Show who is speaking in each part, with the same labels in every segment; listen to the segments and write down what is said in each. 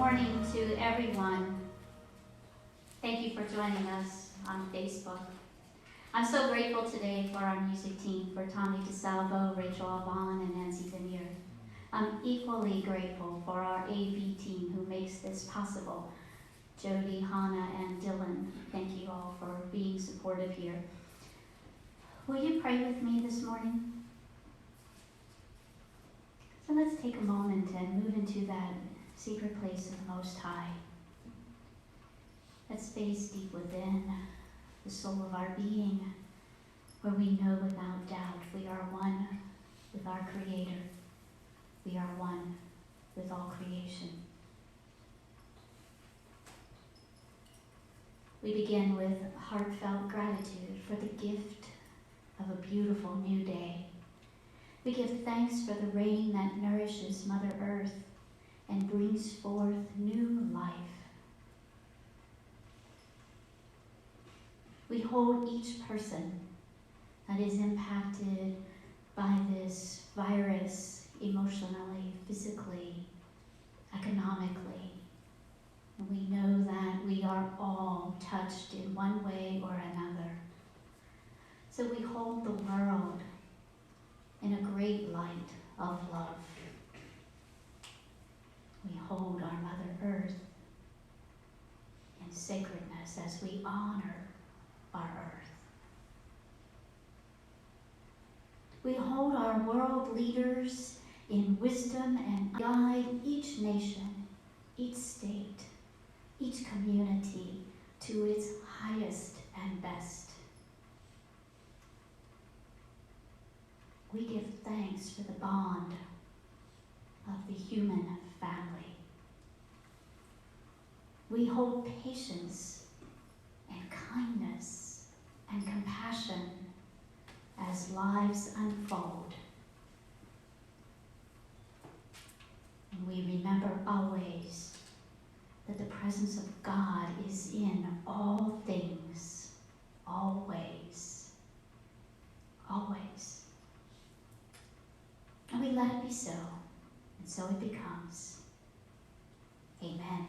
Speaker 1: morning to everyone. Thank you for joining us on Facebook. I'm so grateful today for our music team, for Tommy DeSalvo, Rachel Alban, and Nancy Denier. I'm equally grateful for our AV team who makes this possible. Jody, Hannah, and Dylan, thank you all for being supportive here. Will you pray with me this morning? So let's take a moment and move into that secret place of the Most High. That space deep within the soul of our being, where we know without doubt we are one with our Creator. We are one with all creation. We begin with heartfelt gratitude for the gift of a beautiful new day. We give thanks for the rain that nourishes Mother Earth and brings forth new life. We hold each person that is impacted by this virus emotionally, physically, economically. And we know that we are all touched in one way or another. So we hold the world in a great light of love. We hold our Mother Earth in sacredness as we honor our earth. We hold our world leaders in wisdom and guide each nation, each state, each community to its highest and best. We give thanks for the bond of the human family. We hold patience and kindness and compassion as lives unfold. And we remember always that the presence of God is in all things, always, always. And we let it be so, and so it becomes. Amen.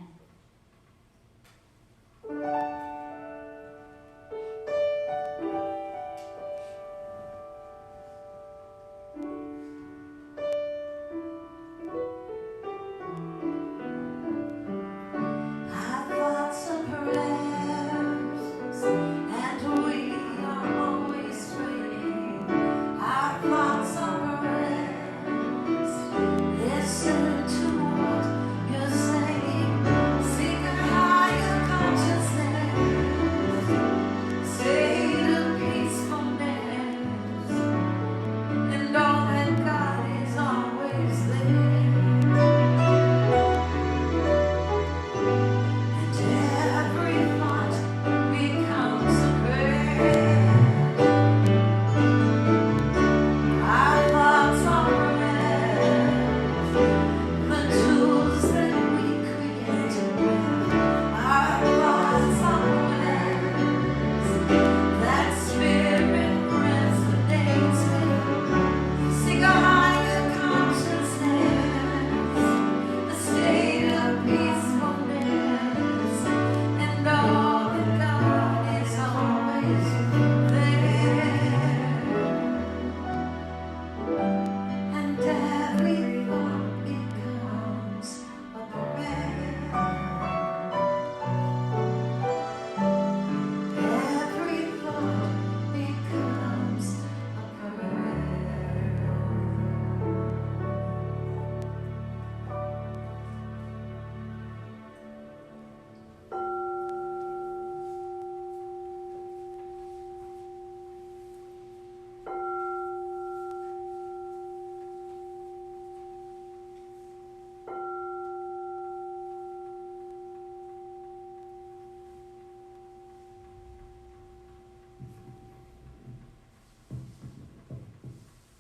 Speaker 2: Listen to what you're saying. Seek a higher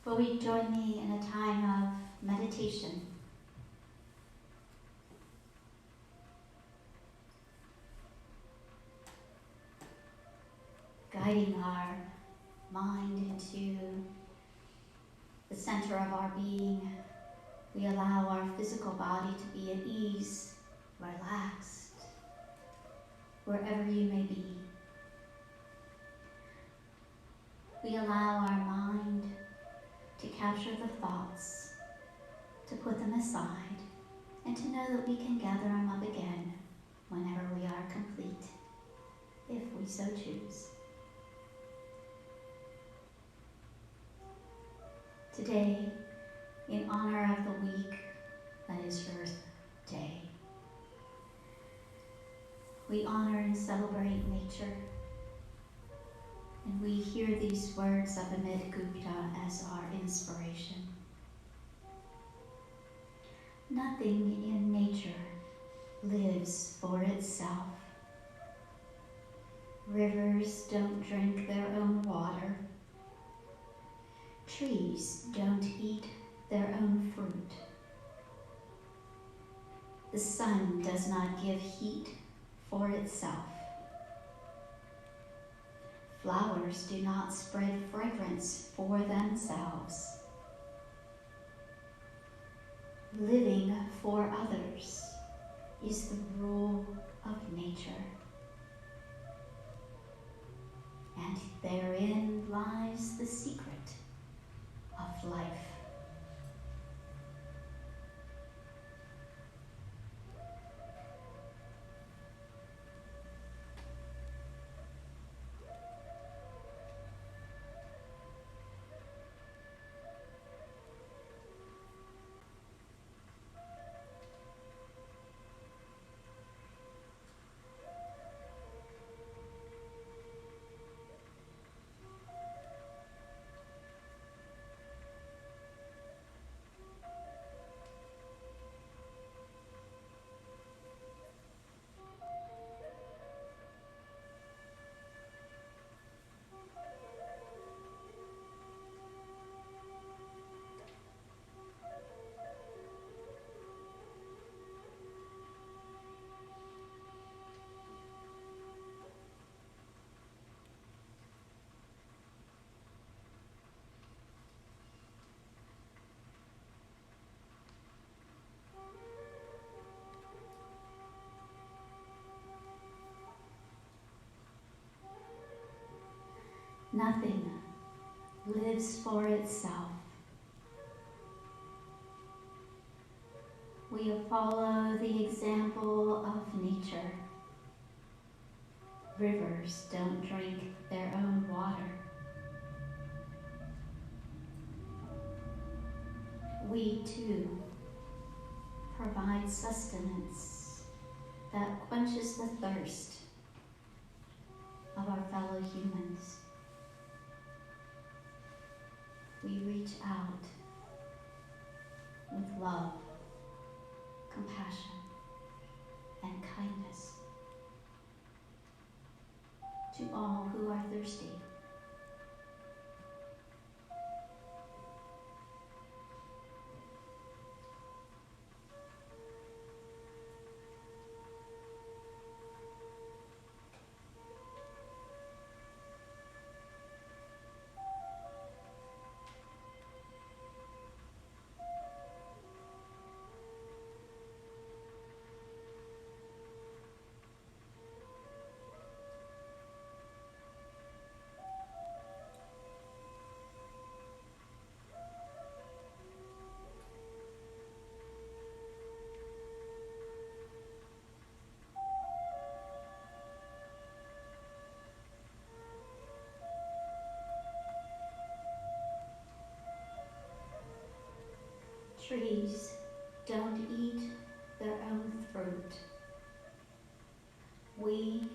Speaker 1: Will you join me in a time of meditation? Guiding our mind into the center of our being, we allow our physical body to be at ease relaxed, wherever you may be. We allow our mind to capture the thoughts, to put them aside, and to know that we can gather them up again whenever we are complete, if we so choose. Today, in honor of the week that is Earth Day, we honor and celebrate nature, and we hear these words of Amit Gupta as our inspiration. Nothing in nature lives for itself. Rivers don't drink their own water. Trees don't eat their own fruit. The sun does not give heat for itself. Flowers do not spread fragrance for themselves. Living for others is the rule of nature. And therein lies the secret of life. Nothing lives for itself. We follow the example of nature. Rivers don't drink their own water. We too provide sustenance that quenches the thirst of our fellow humans. We reach out with love, compassion, and kindness to all who are thirsty. Trees don't eat their own fruit. We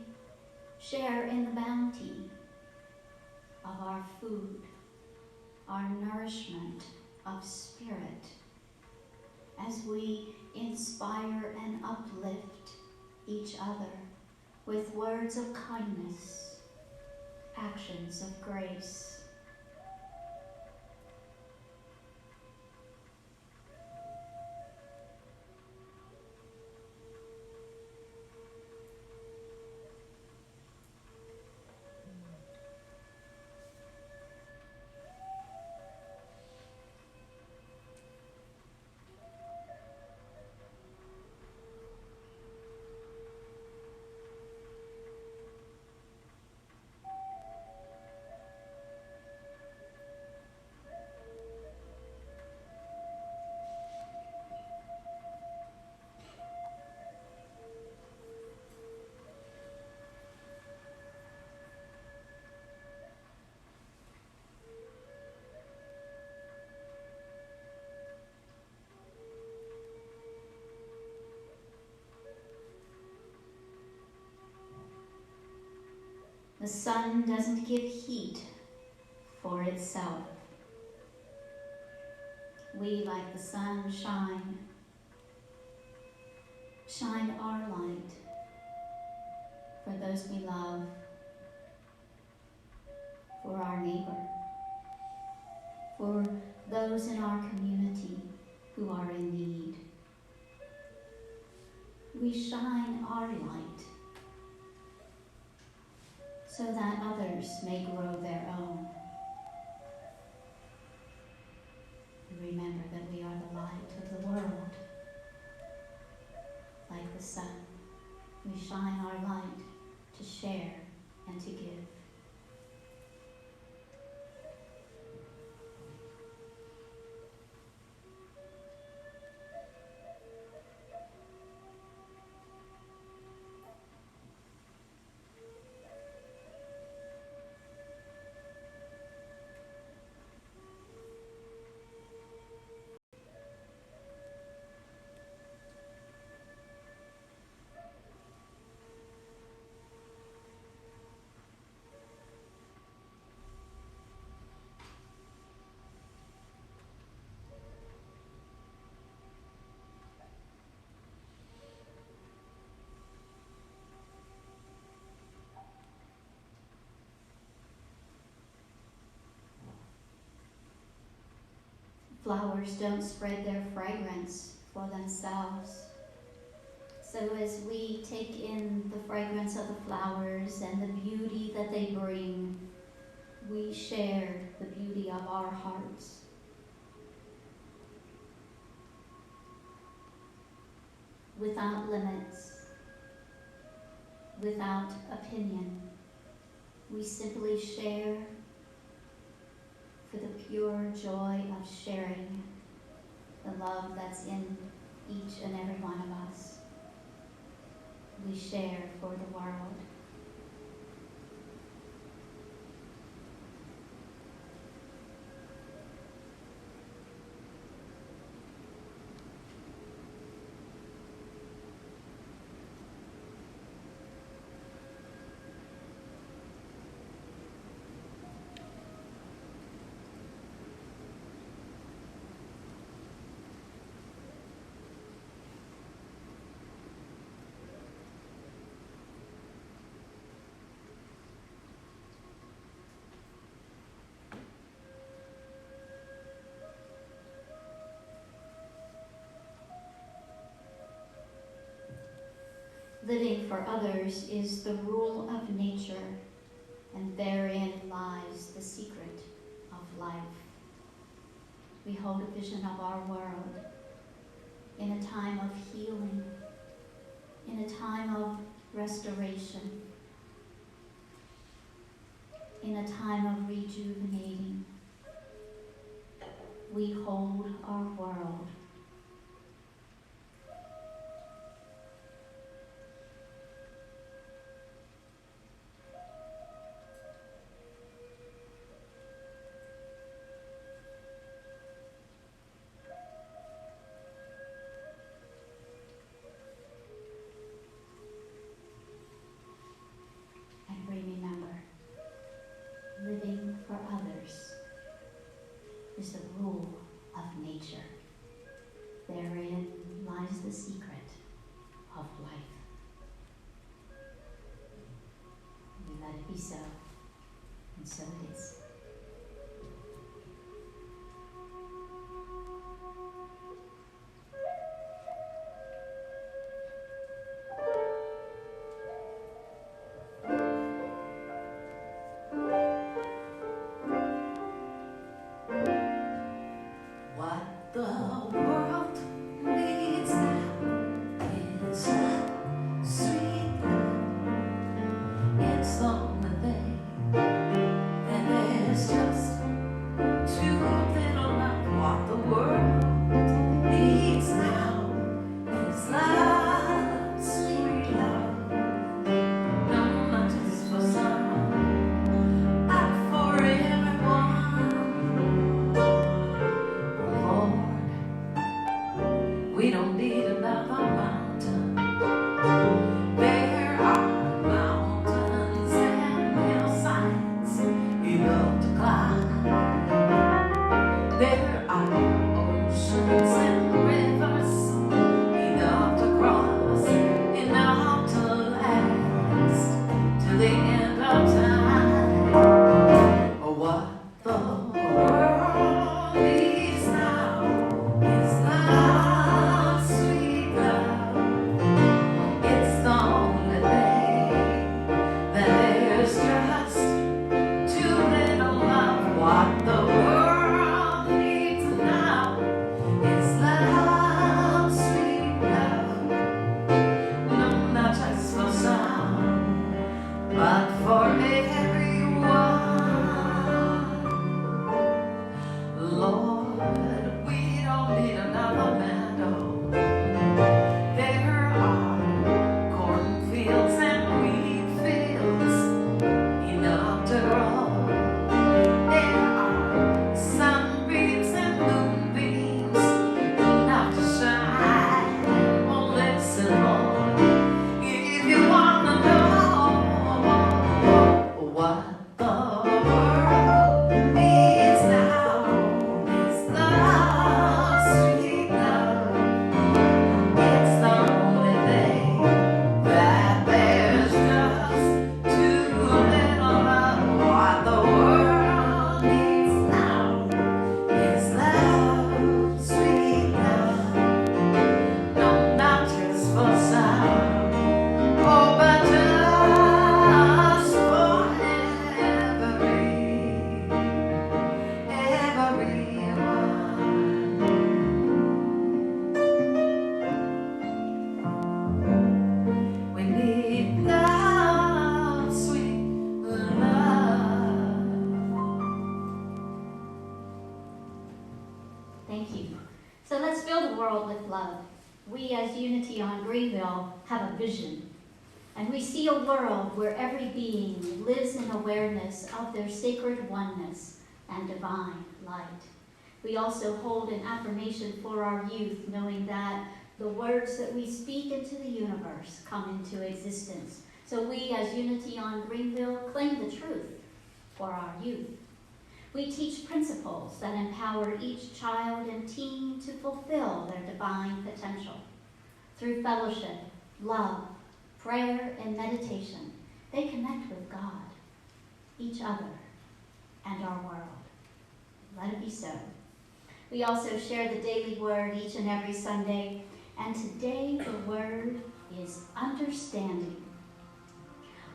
Speaker 1: share in the bounty of our food, our nourishment of spirit, as we inspire and uplift each other with words of kindness, actions of grace. The sun doesn't give heat for itself. We, like the sun, shine our light for those we love, for our neighbor, for those in our community who are in need. We shine our light so that others may grow their own. And remember that we are the light of the world. Like the sun, we shine our light to share and to give. Flowers don't spread their fragrance for themselves. So as we take in the fragrance of the flowers and the beauty that they bring, we share the beauty of our hearts. Without limits, without opinion, we simply share for the pure joy of sharing the love that's in each and every one of us. We share for the world. Living for others is the rule of nature, and therein lies the secret of life. We hold a vision of our world in a time of healing, in a time of restoration, in a time of rejuvenating. We hold our world. Living for others is the rule of nature. Therein lies the secret of life. We let it be so, and so it is.
Speaker 2: What the world needs now is sweet. It's on the day, and
Speaker 1: Greenville have a vision, and we see a world where every being lives in awareness of their sacred oneness and divine light. We also hold an affirmation for our youth, knowing that the words that we speak into the universe come into existence. So we, as Unity on Greenville, claim the truth for our youth. We teach principles that empower each child and teen to fulfill their divine potential. Through fellowship, love, prayer, and meditation, they connect with God, each other, and our world. Let it be so. We also share the daily word each and every Sunday, and today the word is understanding.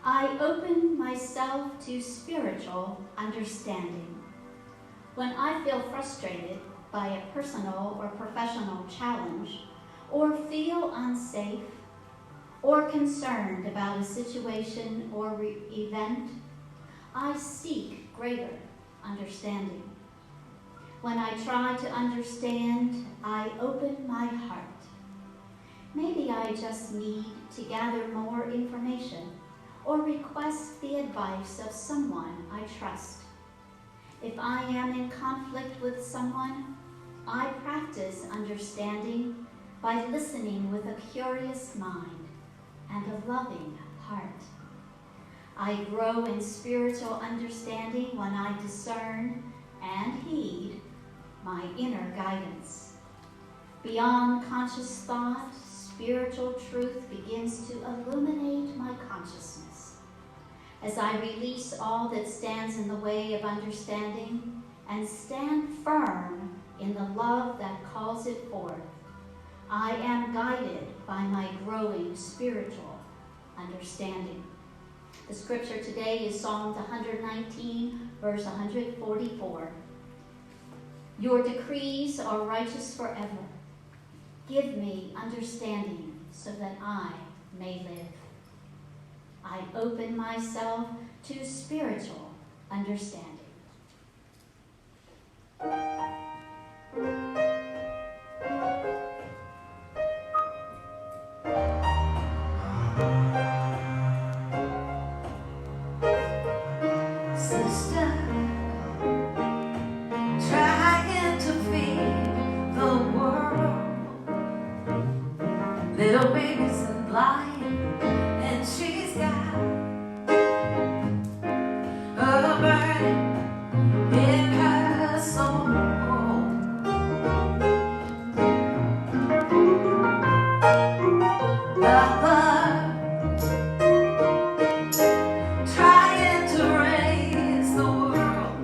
Speaker 1: I open myself to spiritual understanding. When I feel frustrated by a personal or professional challenge, or feel unsafe, or concerned about a situation or event, I seek greater understanding. When I try to understand, I open my heart. Maybe I just need to gather more information or request the advice of someone I trust. If I am in conflict with someone, I practice understanding by listening with a curious mind and a loving heart. I grow in spiritual understanding when I discern and heed my inner guidance. Beyond conscious thought, spiritual truth begins to illuminate my consciousness. As I release all that stands in the way of understanding and stand firm in the love that calls it forth, I am guided by my growing spiritual understanding. The scripture today is Psalm 119, verse 144. Your decrees are righteous forever. Give me understanding so that I may live. I open myself to spiritual understanding.
Speaker 2: Sister, trying to feed the world. Little baby's blind, and she's got a burden in her soul. Trying to raise the world,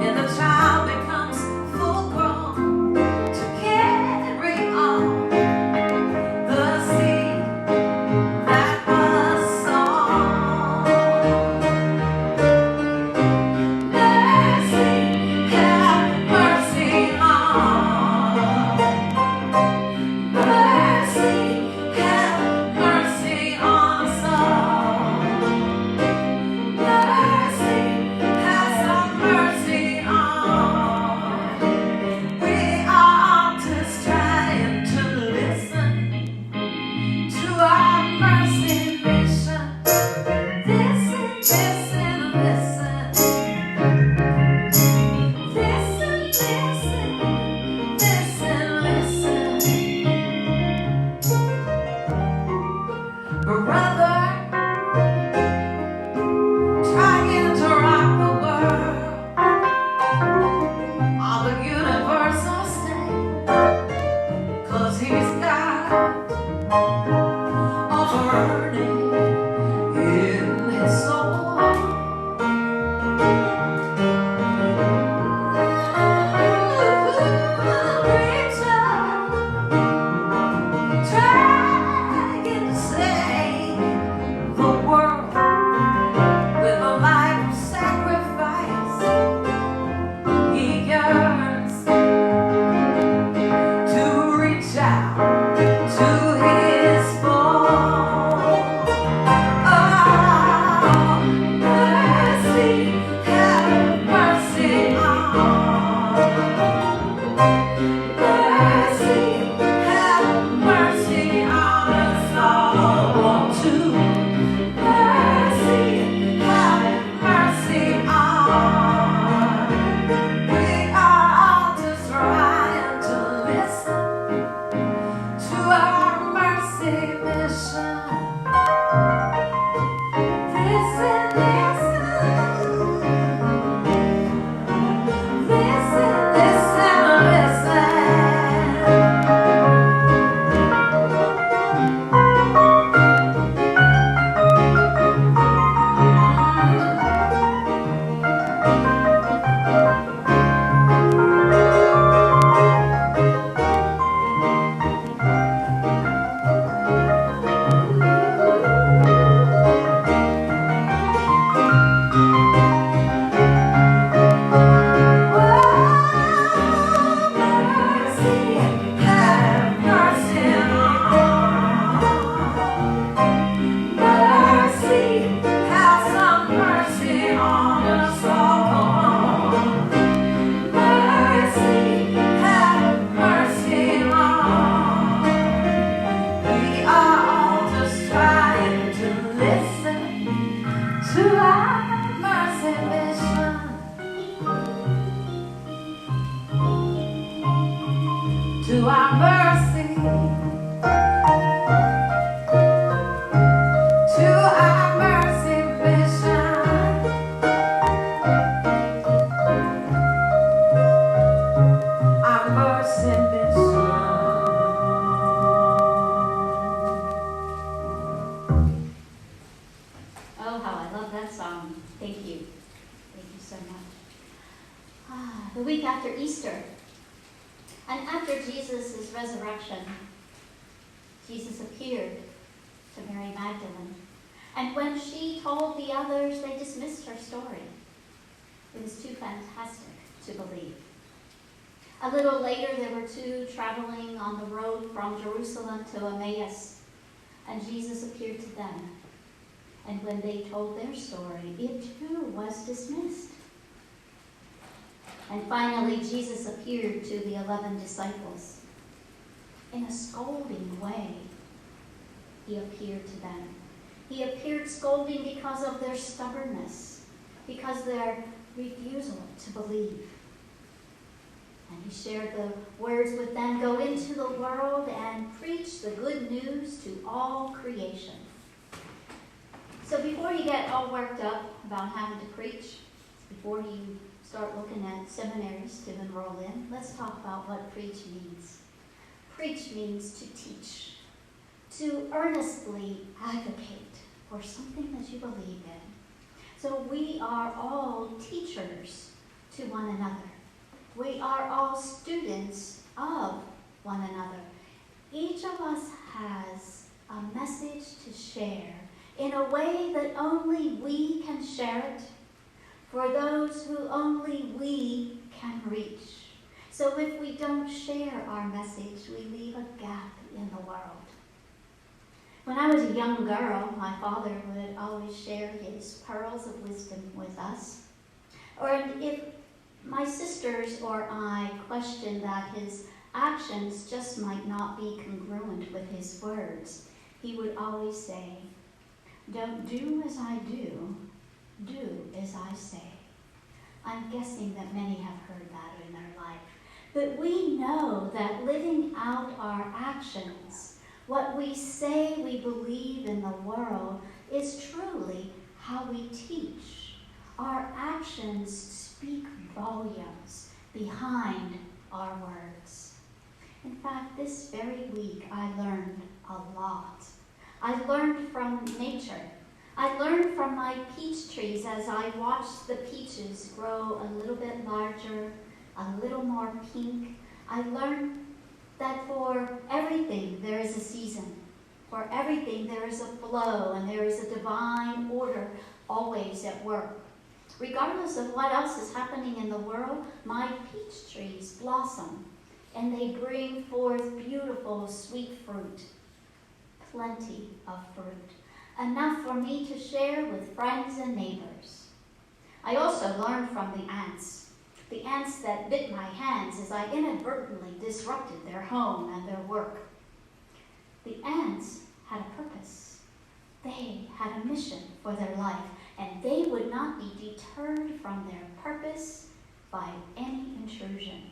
Speaker 2: and the child becomes full grown to carry on the seed that was sown. Mercy, have mercy on. Mercy, have mercy on us all. Mercy, have some mercy on. We are just trying to listen to our mercy mission. Listen, listen, listen. Listen, listen, listen, listen. Brother, trying to rock the world on the universal stage, 'cause he's got a burning in his soul. Preacher, trying to say listen to our mercy mission, to our mercy, to our mercy mission, our mercy mission.
Speaker 1: Oh, how I love that song. Thank you. Thank you so much. The week after Easter, and after Jesus' resurrection, Jesus appeared to Mary Magdalene. And when she told the others, they dismissed her story. It was too fantastic to believe. A little later, there were two traveling on the road from Jerusalem to Emmaus, and Jesus appeared to them. And when they told their story, it too was dismissed. And finally, Jesus appeared to the 11 disciples. In a scolding way, he appeared to them. He appeared scolding because of their stubbornness, because their refusal to believe. And he shared the words with them, "Go into the world and preach the good news to all creation." So before you get all worked up about having to preach, before you start looking at seminaries to enroll in, let's talk about what preach means. Preach means to teach, to earnestly advocate for something that you believe in. So we are all teachers to one another. We are all students of one another. Each of us has a message to share in a way that only we can share it, for those who only we can reach. So if we don't share our message, we leave a gap in the world. When I was a young girl, my father would always share his pearls of wisdom with us. Or if my sisters or I questioned that his actions just might not be congruent with his words, he would always say, "Don't do as I do, do as I say." I'm guessing that many have heard that in their life. But we know that living out our actions, what we say we believe in the world, is truly how we teach. Our actions speak volumes behind our words. In fact, this very week I learned a lot. I learned from nature. I learned from my peach trees as I watched the peaches grow a little bit larger, a little more pink. I learned that for everything there is a season. For everything there is a flow, and there is a divine order always at work. Regardless of what else is happening in the world, my peach trees blossom, and they bring forth beautiful, sweet fruit. Plenty of fruit. Enough for me to share with friends and neighbors. I also learned from the ants that bit my hands as I inadvertently disrupted their home and their work. The ants had a purpose. They had a mission for their life, and they would not be deterred from their purpose by any intrusion.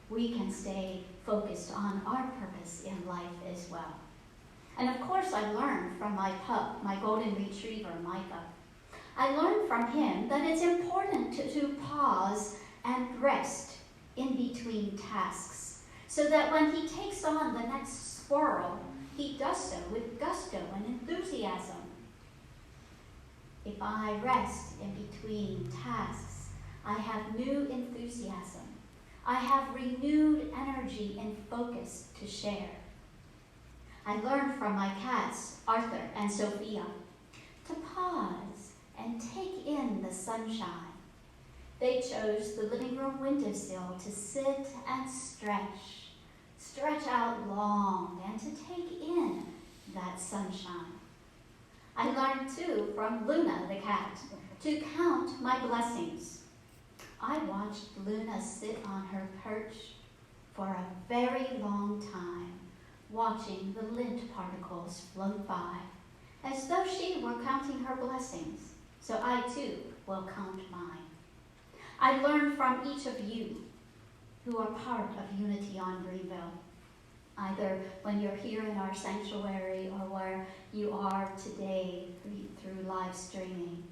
Speaker 1: We can stay focused on our purpose in life as well. And of course, I learned from my pup, my golden retriever, Micah. I learned from him that it's important to pause and rest in between tasks, so that when he takes on the next squirrel, he does so with gusto and enthusiasm. If I rest in between tasks, I have new enthusiasm. I have renewed energy and focus to share. I learned from my cats, Arthur and Sophia, to pause and take in the sunshine. They chose the living room windowsill to sit and stretch out long, and to take in that sunshine. I learned too from Luna the cat to count my blessings. I watched Luna sit on her perch for a very long time, watching the lint particles float by, as though she were counting her blessings. So I too will count mine. I learn from each of you who are part of Unity on Greenville, either when you're here in our sanctuary or where you are today through live streaming.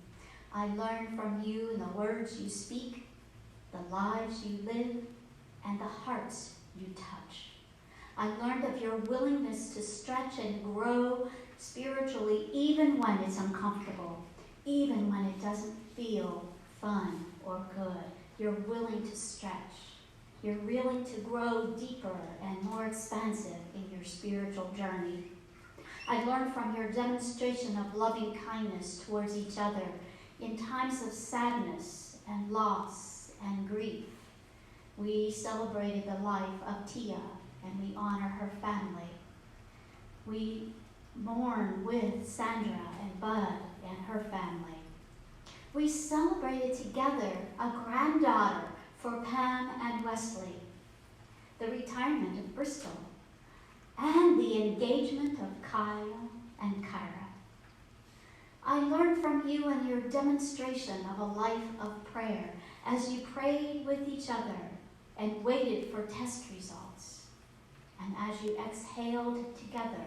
Speaker 1: I learn from you in the words you speak, the lives you live, and the hearts you touch. I learned of your willingness to stretch and grow spiritually even when it's uncomfortable, even when it doesn't feel fun or good. You're willing to stretch. You're willing to grow deeper and more expansive in your spiritual journey. I learned from your demonstration of loving kindness towards each other in times of sadness and loss and grief. We celebrated the life of Tia and we honor her family. We mourn with Sandra and Bud and her family. We celebrated together a granddaughter for Pam and Wesley, the retirement of Bristol, and the engagement of Kyle and Kyra. I learned from you and your demonstration of a life of prayer as you prayed with each other and waited for test results, and as you exhaled together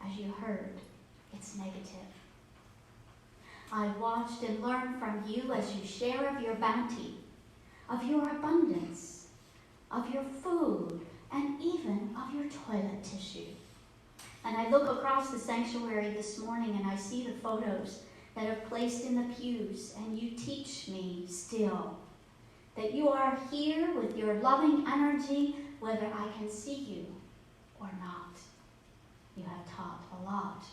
Speaker 1: as you heard it's negative. I watched and learned from you as you share of your bounty, of your abundance, of your food, and even of your toilet tissue. And I look across the sanctuary this morning and I see the photos that are placed in the pews, and you teach me still that you are here with your loving energy whether I can see you or not. You have taught a lot.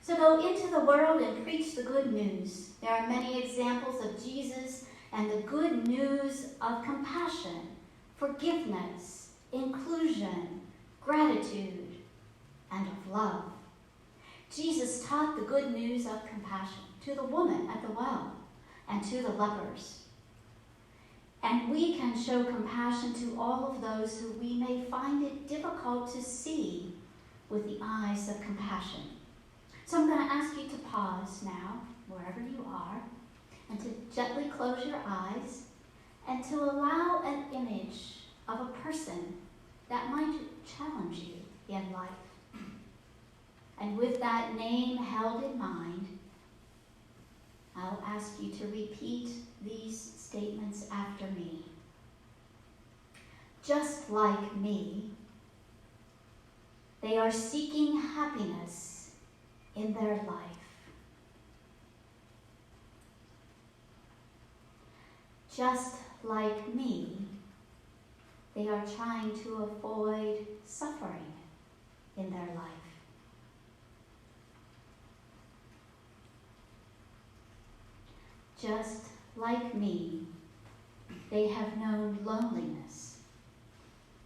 Speaker 1: So go into the world and preach the good news. There are many examples of Jesus and the good news of compassion, forgiveness, inclusion, gratitude, and of love. Jesus taught the good news of compassion to the woman at the well and to the lepers. And we can show compassion to all of those who we may find it difficult to see with the eyes of compassion. So I'm going to ask you to pause now, wherever you are, and to gently close your eyes and to allow an image of a person that might challenge you in life. And with that name held in mind, I'll ask you to repeat these statements after me. Just like me, they are seeking happiness in their life. Just like me, they are trying to avoid suffering in their life. Just like me, they have known loneliness,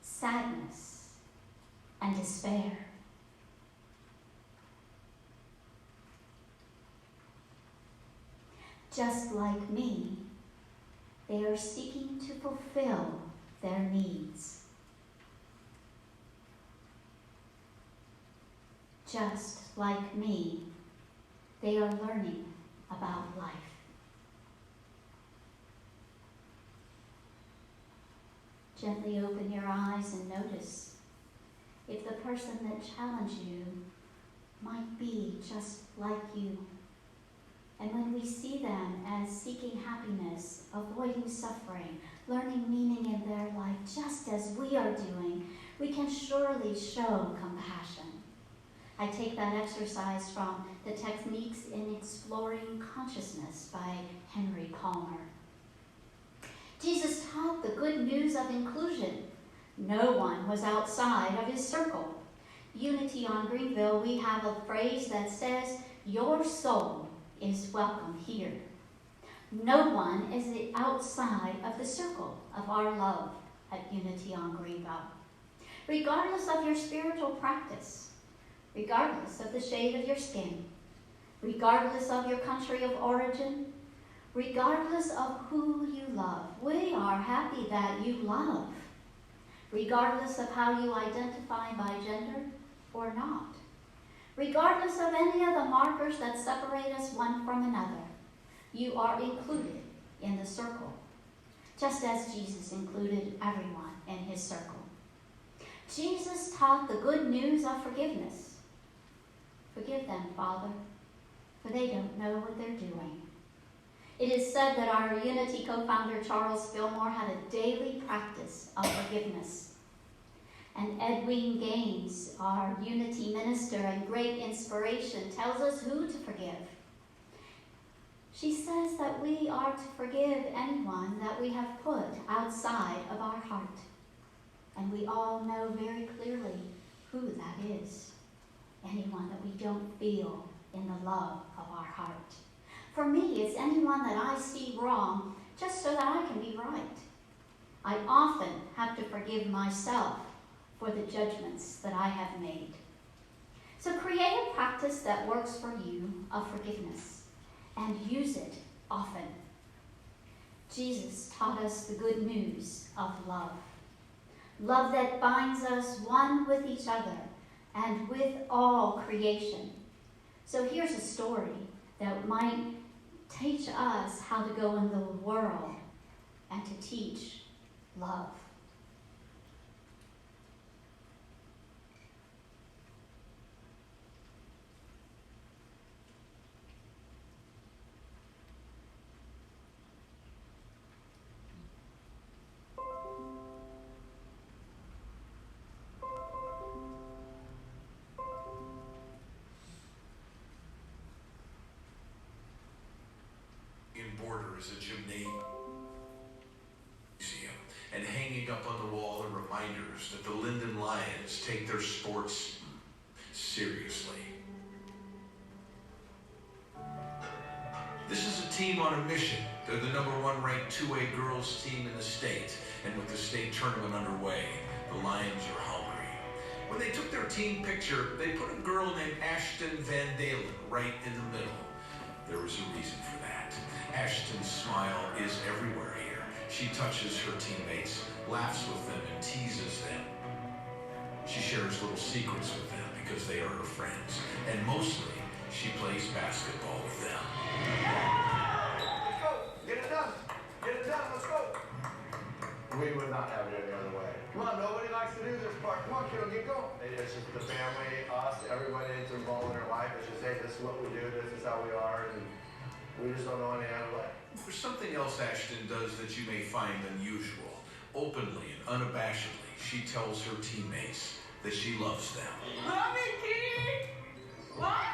Speaker 1: sadness, and despair. Just like me, they are seeking to fulfill their needs. Just like me, they are learning about life. Gently open your eyes and notice if the person that challenged you might be just like you. And when we see them as seeking happiness, avoiding suffering, learning meaning in their life, just as we are doing, we can surely show compassion. I take that exercise from the Techniques in Exploring Consciousness by Henry Palmer. Jesus taught the good news of inclusion. No one was outside of his circle. Unity on Greenville, we have a phrase that says, your soul is welcome here. No one is outside of the circle of our love at Unity on Greenville. Regardless of your spiritual practice, regardless of the shade of your skin, regardless of your country of origin, regardless of who you love, we are happy that you love, regardless of how you identify by gender or not, Regardless of any of the markers that separate us one from another, you are included in the circle, just as Jesus included everyone in his circle. Jesus taught the good news of forgiveness. Forgive them, Father, for they don't know what they're doing. It is said that our Unity co-founder Charles Fillmore had a daily practice of forgiveness. And Edwin Gaines, our Unity minister and great inspiration, tells us who to forgive. She says that we are to forgive anyone that we have put outside of our heart. And we all know very clearly who that is. Anyone that we don't feel in the love of our heart. For me, it's anyone that I see wrong just so that I can be right. I often have to forgive myself for the judgments that I have made. So create a practice that works for you of forgiveness and use it often. Jesus taught us the good news of love. Love that binds us one with each other and with all creation. So here's a story that might teach us how to go in the world and to teach love.
Speaker 3: Is a gymnasium, and hanging up on the wall are reminders that the Linden Lions take their sports seriously. This is a team on a mission. They're the #1 ranked 2A girls team in the state, and with the state tournament underway, the Lions are hungry. When they took their team picture, they put a girl named Ashton Van Dalen right in the middle. There was a reason for that. Ashton's smile is everywhere here. She touches her teammates, laughs with them, and teases them. She shares little secrets with them because they are her friends. And mostly, she plays basketball with them.
Speaker 4: Let's go. Get it done. Get it done. Let's go. We would not have it any other way. Come on, nobody likes to do this part. Come on, kiddo, get going. It's just the family, us, everybody that's involved in our life. It's just, hey, this is what we do. This is how we are. And we just don't know any other way.
Speaker 3: There's something else Ashton does that you may find unusual. Openly and unabashedly, she tells her teammates that she loves them.
Speaker 2: Love you, Kitty! What?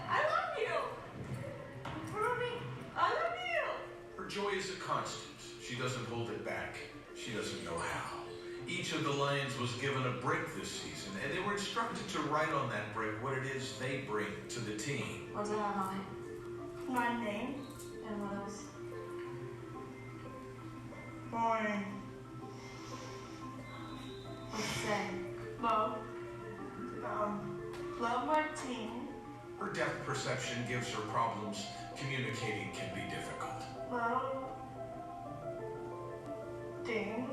Speaker 2: I love you! Ruby, I love you!
Speaker 3: Her joy is a constant. She doesn't hold it back. She doesn't know how. Each of the Lions was given a brick this season, and they were instructed to write on that brick what it is they bring to the team.
Speaker 2: What's going on? My name and what else? Morning. What's say? Love. Love my team.
Speaker 3: Her depth perception gives her problems. Communicating can be difficult.
Speaker 2: Love. Team.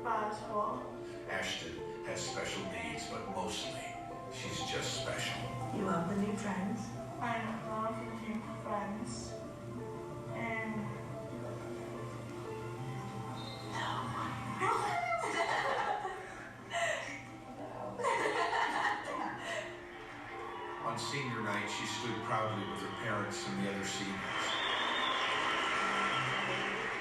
Speaker 2: Basketball.
Speaker 3: Ashton has special needs, but mostly, she's just special.
Speaker 2: You love the new friends. I love the new friends. And
Speaker 3: On senior night, she stood proudly with her parents and the other seniors.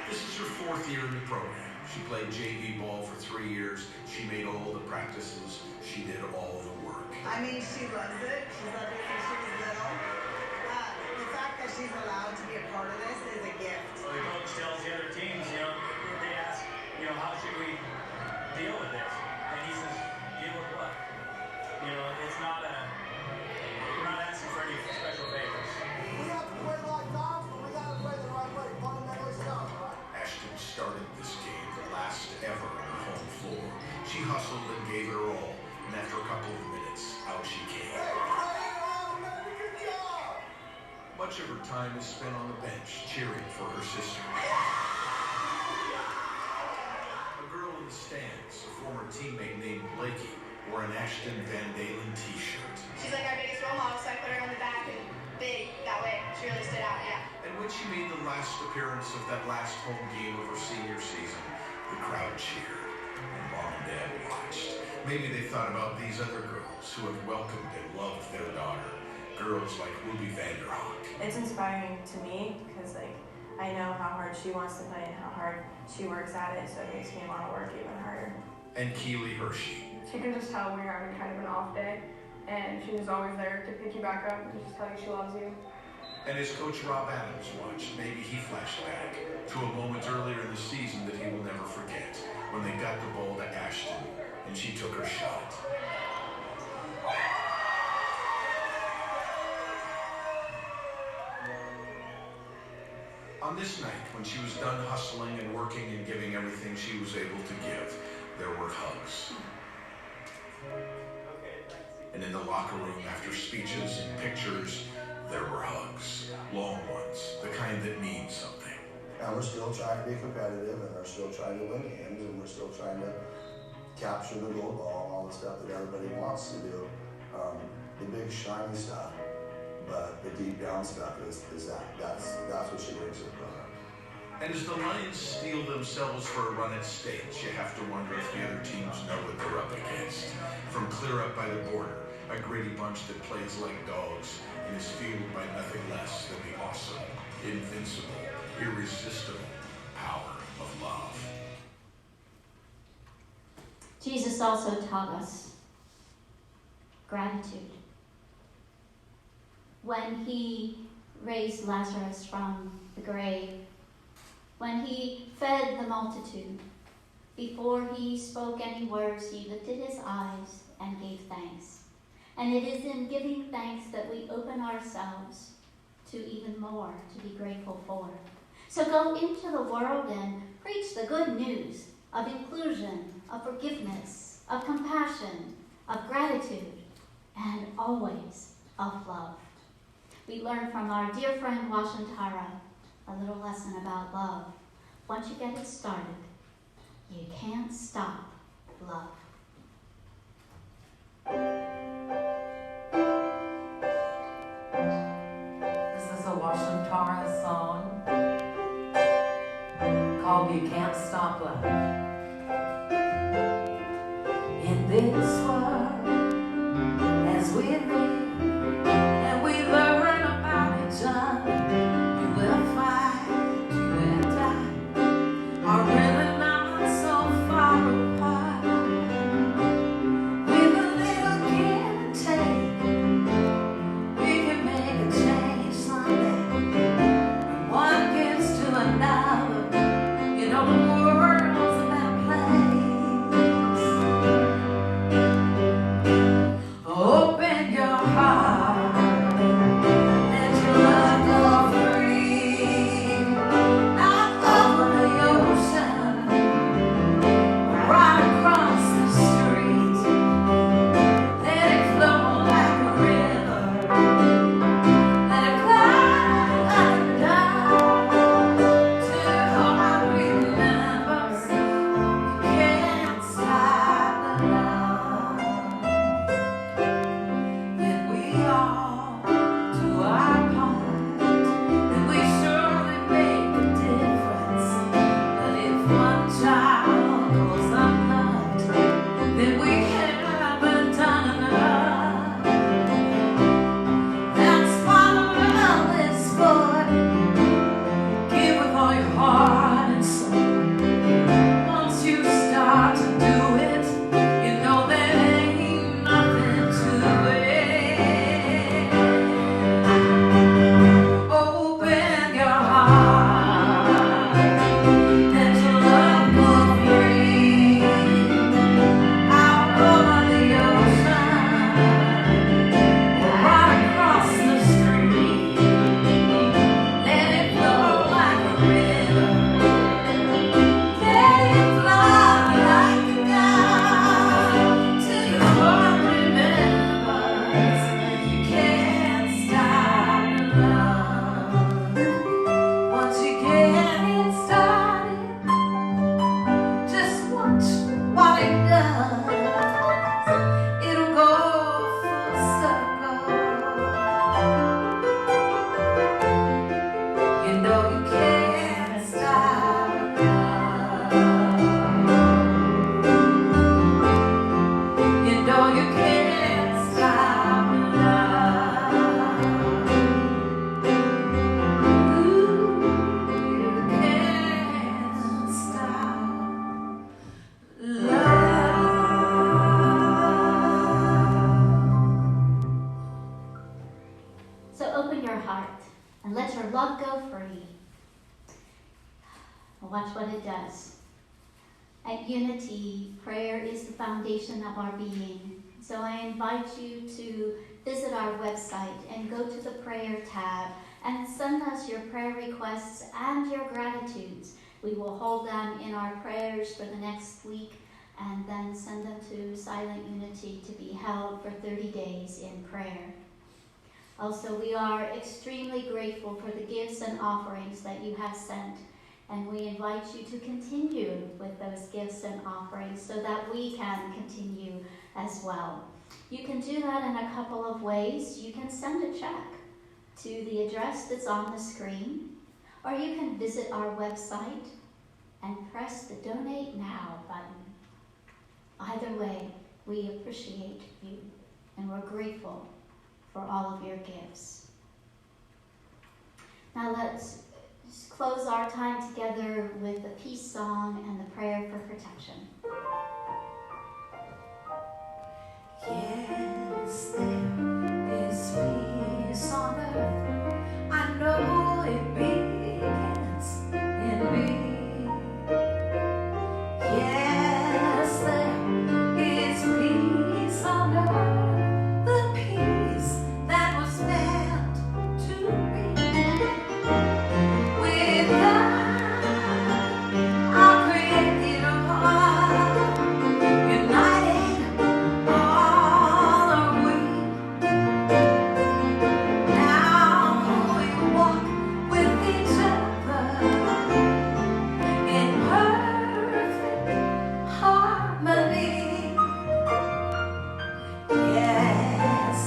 Speaker 3: This is her 4th year in the program. She played JV ball for 3 years. She made all the practices. She did all the work.
Speaker 5: I mean, she loves it. She's loved it since she was little. The fact that she's allowed to be a part of this is a gift.
Speaker 6: Well, the coach tells the other teams, they ask, how should we deal with this? And he says, deal with what? We're not asking for any special favors.
Speaker 4: We have to play like dogs, but we got to play the right way. Fundamentally sound, right?
Speaker 3: Ashton started this game, the last ever on the home floor. She hustled and gave it her all. And after a couple of minutes, out she came.
Speaker 4: Hey, oh, man, good job!
Speaker 3: Much of her time is spent on the bench, cheering for her sister. A girl in the stands, a former teammate named Blakey, wore an Ashton Van Dalen t-shirt.
Speaker 2: she's like our biggest role model, so I put her on the back and big that way. She really stood out, yeah.
Speaker 3: And when she made the last appearance of that last home game of her senior season, the crowd cheered, and Mom and Dad watched. Maybe they thought about these other girls who have welcomed and loved their daughter. Girls like Ruby Vanderhoek.
Speaker 7: It's inspiring to me because I know how hard she wants to play and how hard she works at it, so it makes me want to work even harder.
Speaker 3: And Keely Hershey.
Speaker 8: She can just tell when you're having kind of an off day, and she's always there to pick you back up and just tell you she loves you.
Speaker 3: And as Coach Rob Adams watched, maybe he flashed back to a moment earlier in the season that he will never forget, when they got the ball to Ashton and she took her shot. On this night, when she was done hustling and working and giving everything she was able to give, there were hugs. And in the locker room, after speeches and pictures, there were hugs. Long ones, the kind that mean something.
Speaker 9: And we're still trying to be competitive, and we're still trying to win games, and we're still trying to capture the gold ball and all the stuff that everybody wants to do. The big shiny stuff, but the deep down stuff is that's what she brings to the program.
Speaker 3: And as the Lions steel themselves for a run at states, you have to wonder if the other teams know what they're up against. From clear up by the border, a gritty bunch that plays like dogs and is fueled by nothing less than the awesome, invincible, irresistible power of love.
Speaker 1: Jesus also taught us gratitude. When he raised Lazarus from the grave, when he fed the multitude, before he spoke any words, he lifted his eyes and gave thanks. And it is in giving thanks that we open ourselves to even more to be grateful for. So go into the world and preach the good news of inclusion, of forgiveness, of compassion, of gratitude, and always of love. We learn from our dear friend Washantara a little lesson about love. Once you get it started, you can't stop love.
Speaker 10: This is a Washantara song called You Can't Stop Love. In this world, as we live, and we learn about each other, you will find you and I are really not so far apart. With a little give and take, we can make a change someday. When one gives to another, you know the world's a better place.
Speaker 1: So open your heart and let your love go free. Watch what it does. At Unity, prayer is the foundation of our being. So I invite you to visit our website and go to the prayer tab and send us your prayer requests and your gratitudes. We will hold them in our prayers for the next week and then send them to Silent Unity to be held for 30 days in prayer. Also, we are extremely grateful for the gifts and offerings that you have sent, and we invite you to continue with those gifts and offerings so that we can continue as well. You can do that in a couple of ways. You can send a check to the address that's on the screen, or you can visit our website and press the Donate Now button. Either way, we appreciate you, and we're grateful for all of your gifts. Now let's just close our time together with the peace song and the prayer for protection.
Speaker 10: Yes, there is peace on earth. I know it begins in me. Yes, there is peace on earth, the peace that was meant to be. With God, our Creator, united, all are we. Now we walk with each other in perfect harmony. Yes,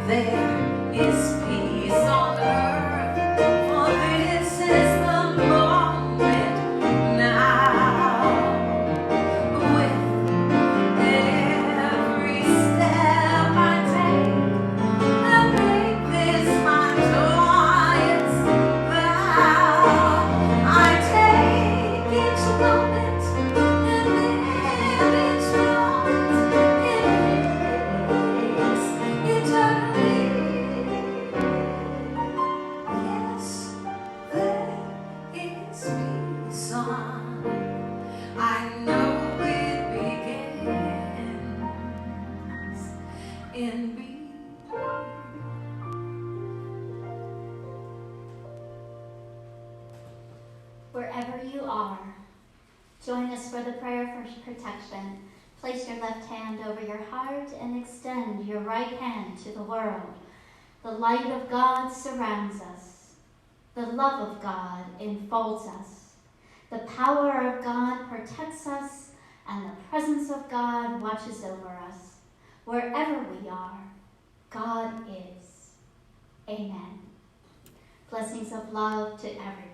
Speaker 10: there is peace on earth, for this is the moment now. With every step I take, I make this my joyous vow. I take each moment and live each moment in peace eternally. Yes, there is peace on. I know it begins in me.
Speaker 1: Wherever you are, join us for the prayer for protection. Place your left hand over your heart and extend your right hand to the world. The light of God surrounds us. The love of God enfolds us. The power of God protects us, and the presence of God watches over us. Wherever we are, God is. Amen. Blessings of love to everyone.